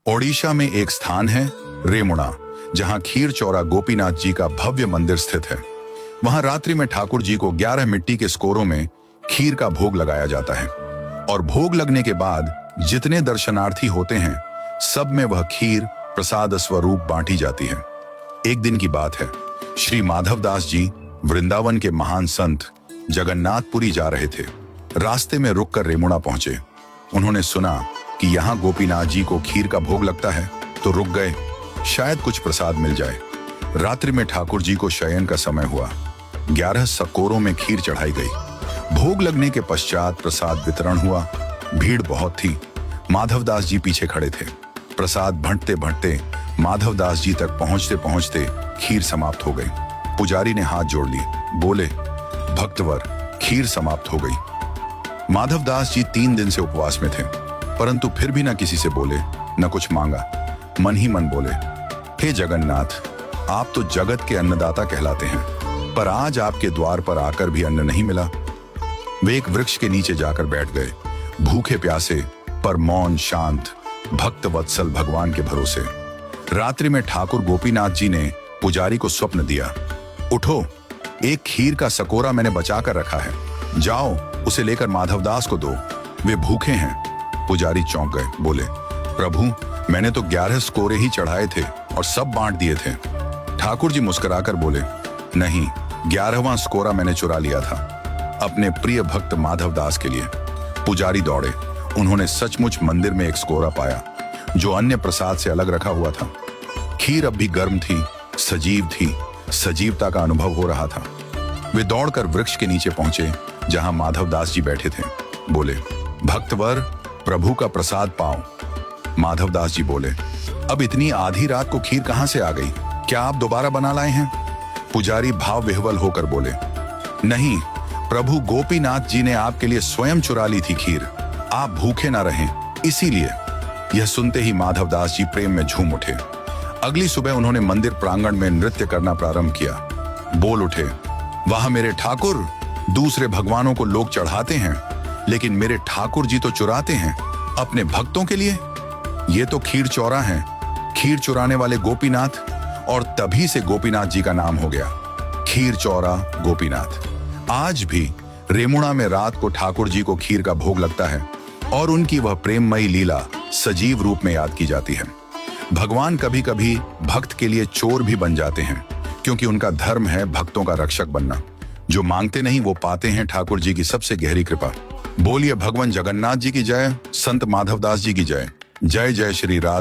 ओडिशा में एक स्थान है रेमुणा, जहां खीर चौरा गोपीनाथ जी का भव्य मंदिर स्थित है। वहां रात्रि में ठाकुर जी को 11 मिट्टी के स्कोरों में खीर का भोग लगाया जाता है और भोग लगने के बाद जितने दर्शनार्थी होते हैं सब में वह खीर प्रसाद स्वरूप बांटी जाती है। एक दिन की बात है, श्री माधवदास जी वृंदावन के महान संत जगन्नाथपुरी जा रहे थे। रास्ते में रुककर रेमुणा पहुंचे। उन्होंने सुना कि यहाँ गोपीनाथ जी को खीर का भोग लगता है, तो रुक गए, शायद कुछ प्रसाद मिल जाए। रात्रि में ठाकुर जी को शयन का समय हुआ। 11 सकोरों में खीर चढ़ाई गई। भोग लगने के पश्चात प्रसाद वितरण हुआ। भीड़ बहुत थी। माधवदास जी पीछे खड़े थे। प्रसाद भंटते भंटते माधवदास जी तक पहुंचते पहुंचते खीर समाप्त हो गई। पुजारी ने हाथ जोड़ लिए, बोले, भक्तवर, खीर समाप्त हो गई। माधवदास जी 3 दिन से उपवास में थे, परंतु फिर भी न किसी से बोले, न कुछ मांगा। मन ही मन बोले, हे जगन्नाथ, आप तो जगत के अन्नदाता कहलाते हैं, पर आज आपके द्वार पर आकर भी अन्न नहीं मिला। वे एक वृक्ष के नीचे जाकर बैठ गए, भूखे प्यासे पर मौन शांत भक्त वत्सल भगवान के भरोसे। रात्रि में ठाकुर गोपीनाथ जी ने पुजारी को स्वप्न दिया, उठो, एक खीर का सकोरा मैंने बचा कर रखा है, जाओ उसे लेकर माधवदास को दो, वे भूखे हैं। पुजारी चौंक गए, बोले, प्रभु, मैंने तो 11 स्कोरे ही चढ़ाए थे और सब बांट दिए थे। ठाकुर जी मुस्कुराकर बोले, नहीं, 11वां स्कोरा मैंने चुरा लिया था, अपने प्रिय भक्त माधवदास के लिए। पुजारी दौड़े। उन्होंने सचमुच मंदिर में एक स्कोरा पाया, जो अन्य प्रसाद से अलग रखा हुआ था। खीर अब भी गर्म थी, सजीव थी, सजीवता का अनुभव हो रहा था। वे दौड़कर वृक्ष के नीचे पहुंचे, जहां माधवदास जी बैठे थे। बोले, भक्तवर, प्रभु का प्रसाद पाओ। माधवदास जी बोले, अब इतनी आधी रात को खीर कहां से आ गई? क्या आप दोबारा बना लाए हैं? पुजारी भाव विह्वल होकर बोले, नहीं, प्रभु गोपीनाथ जी ने आपके लिए स्वयं चुरा ली थी खीर, आप भूखे ना रहें, इसीलिए। यह सुनते ही माधवदास जी प्रेम में झूम उठे। अगली सुबह उन्होंने मंदिर प्रांगण में नृत्य करना प्रारंभ किया। बोल उठे, वाह मेरे ठाकुर, दूसरे भगवानों को लोग चढ़ाते हैं, लेकिन मेरे ठाकुर जी तो चुराते हैं अपने भक्तों के लिए। ये तो खीर चौरा है, खीर चुराने वाले गोपीनाथ, और तभी से गोपीनाथ जी का नाम हो गया, खीर चौरा गोपीनाथ। आज भी रेमुणा में रात को ठाकुर जी को खीर का भोग लगता है और उनकी वह प्रेममयी लीला सजीव रूप में याद की जाती है। भगवान कभी कभी भक्त के लिए चोर भी बन जाते हैं, क्योंकि उनका धर्म है भक्तों का रक्षक बनना। जो मांगते नहीं वो पाते हैं ठाकुर जी की सबसे गहरी कृपा। बोलिए भगवान जगन्नाथ जी की जय, संत माधवदास जी की जय। जय जय श्री राधे।